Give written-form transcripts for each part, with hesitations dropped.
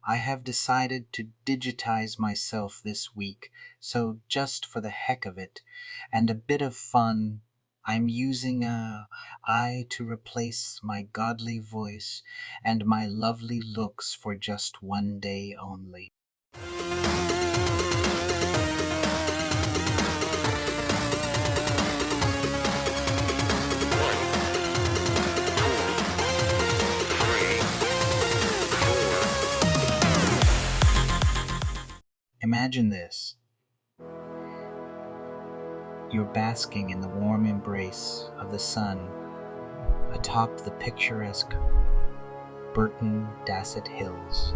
I have decided to digitize myself this week, so just for the heck of it and a bit of fun, I'm using a I to replace my godly voice and my lovely looks for just one day only. Imagine this. You're basking in the warm embrace of the sun atop the picturesque Burton Dasset Hills,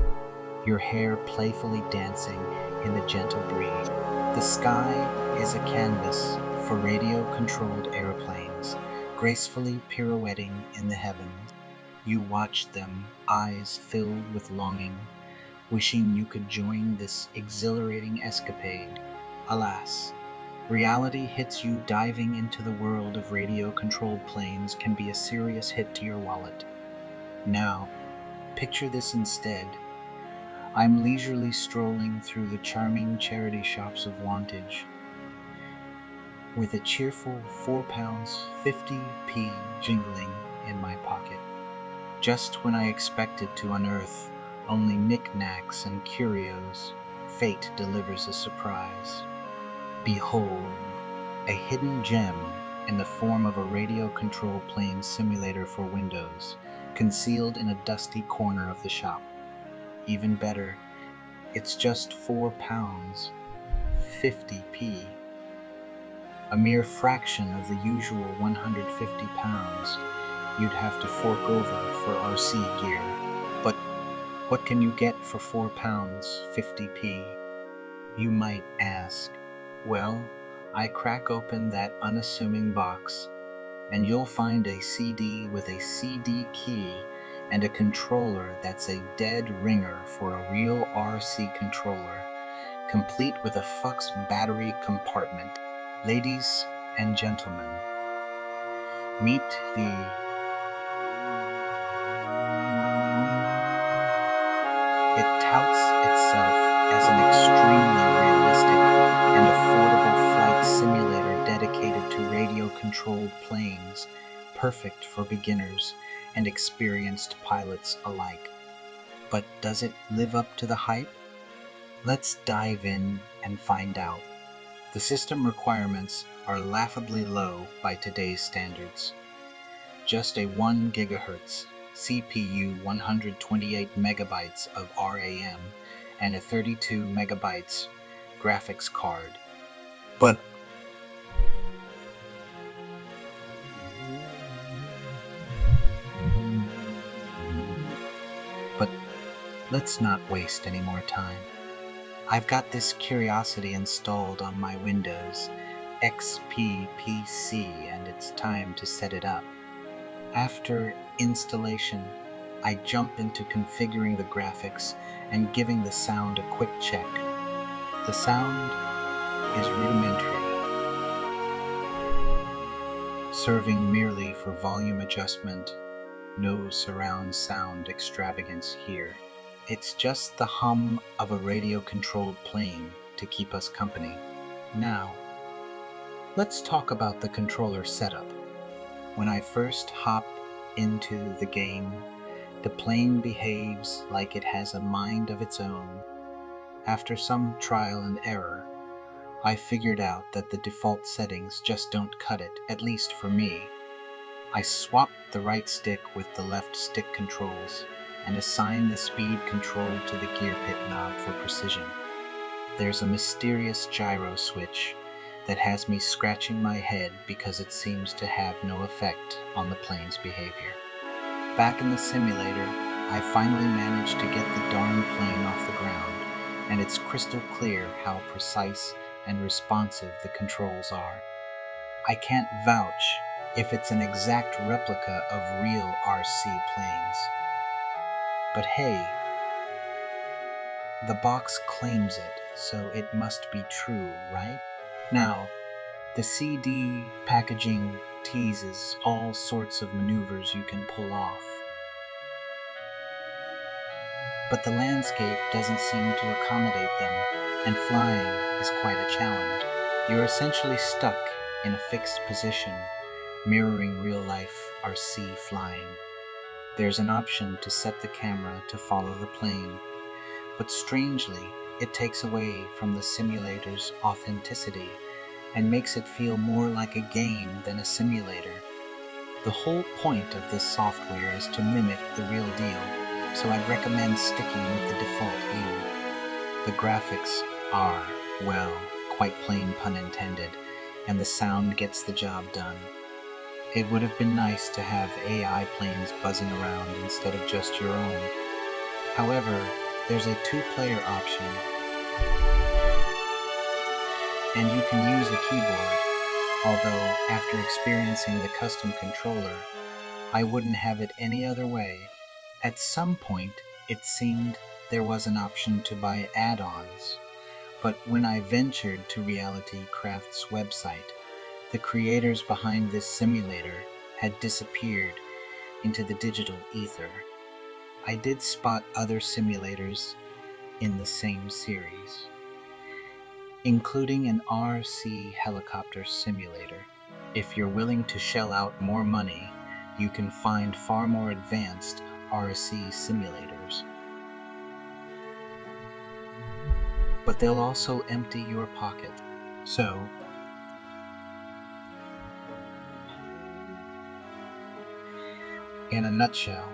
your hair playfully dancing in the gentle breeze. The sky is a canvas for radio-controlled airplanes, gracefully pirouetting in the heavens. You watch them, eyes filled with longing, wishing you could join this exhilarating escapade. Alas, reality hits you. Diving into the world of radio-controlled planes can be a serious hit to your wallet. Now, picture this instead. I'm leisurely strolling through the charming charity shops of Wantage, with a cheerful £4 50p jingling in my pocket. Just when I expected to unearth only knickknacks and curios, fate delivers a surprise. Behold, a hidden gem in the form of a radio-controlled plane simulator for Windows, concealed in a dusty corner of the shop. Even better, it's just £4 50p, a mere fraction of the usual £150 you'd have to fork over for RC gear. But what can you get for £4 50p? You might ask. Well, I crack open that unassuming box, and you'll find a CD with a CD key and a controller that's a dead ringer for a real RC controller, complete with a Fux battery compartment. Ladies and gentlemen, meet the It touts itself as an extremely realistic and affordable flight simulator dedicated to radio-controlled planes, perfect for beginners and experienced pilots alike. But does it live up to the hype? Let's dive in and find out. The system requirements are laughably low by today's standards. Just a 1 GHz CPU, 128 megabytes of RAM, and a 32 megabytes graphics card. But let's not waste any more time. I've got this curiosity installed on my Windows XP PC, and it's time to set it up. After installation, I jump into configuring the graphics and giving the sound a quick check. The sound is rudimentary, serving merely for volume adjustment. No surround sound extravagance here. It's just the hum of a radio-controlled plane to keep us company. Now, let's talk about the controller setup. When I first hop into the game, the plane behaves like it has a mind of its own. After some trial and error, I figured out that the default settings just don't cut it, at least for me. I swapped the right stick with the left stick controls and assigned the speed control to the gear pit knob for precision. There's a mysterious gyro switch that has me scratching my head because it seems to have no effect on the plane's behavior. Back in the simulator, I finally managed to get the darn plane off the ground, and it's crystal clear how precise and responsive the controls are. I can't vouch if it's an exact replica of real RC planes. But hey, the box claims it, so it must be true, right? Now, the CD packaging teases all sorts of maneuvers you can pull off. but the landscape doesn't seem to accommodate them, and flying is quite a challenge. You're essentially stuck in a fixed position, mirroring real-life RC flying. There's an option to set the camera to follow the plane, but strangely, it takes away from the simulator's authenticity and makes it feel more like a game than a simulator. The whole point of this software is to mimic the real deal, so I'd recommend sticking with the default view. The graphics are, well, quite plain pun intended, and the sound gets the job done. It would have been nice to have AI planes buzzing around instead of just your own. However, there's a two-player option, and you can use a keyboard, although after experiencing the custom controller, I wouldn't have it any other way. At some point, it seemed there was an option to buy add-ons, but when I ventured to Reality Craft's website, the creators behind this simulator had disappeared into the digital ether. I did spot other simulators in the same series, including an RC helicopter simulator. If you're willing to shell out more money, you can find far more advanced RC simulators. But they'll also empty your pocket. So, in a nutshell,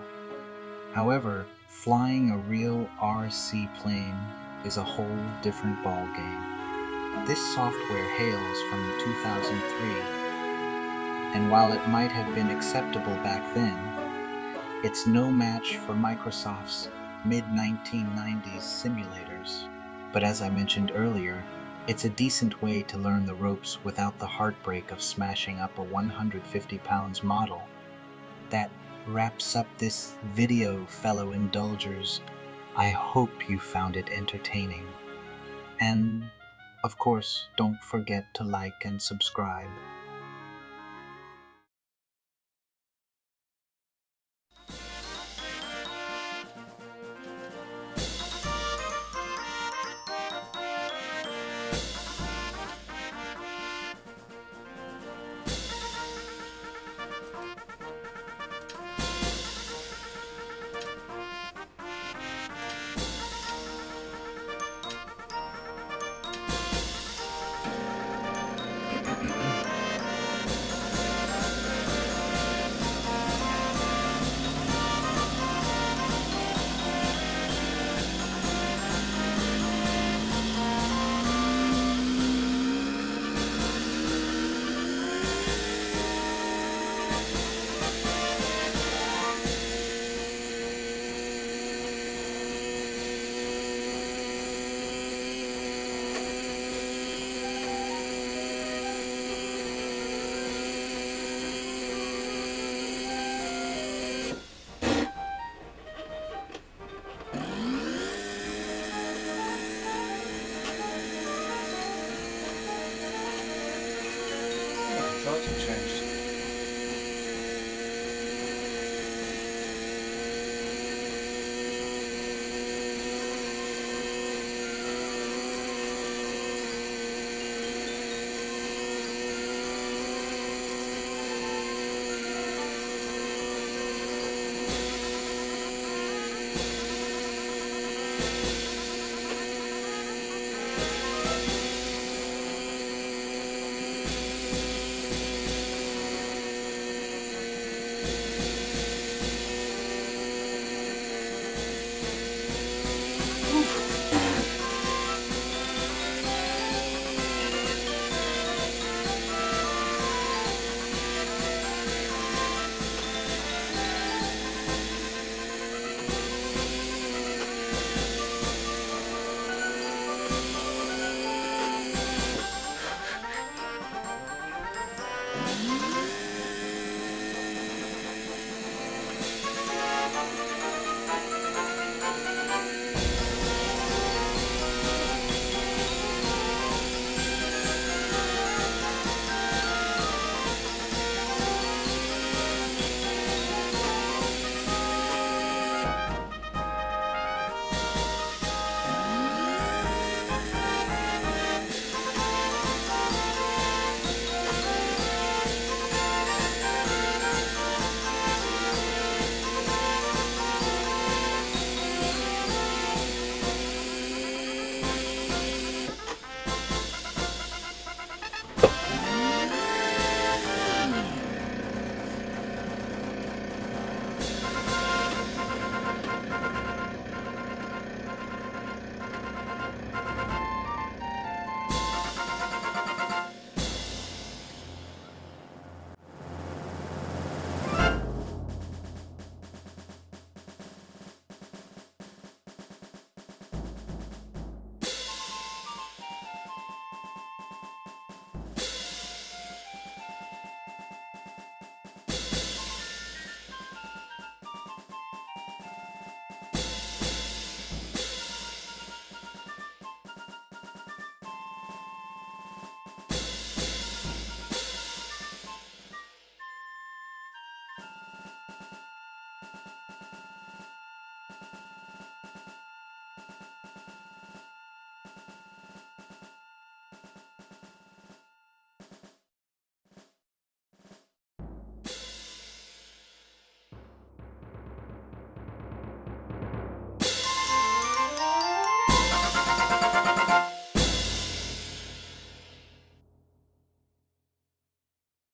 however, flying a real RC plane is a whole different ballgame. This software hails from 2003, and while it might have been acceptable back then, it's no match for Microsoft's mid-1990s simulators. But as I mentioned earlier, it's a decent way to learn the ropes without the heartbreak of smashing up a 150 pounds model. That wraps up this video, fellow indulgers. I hope you found it entertaining. And, of course, don't forget to like and subscribe.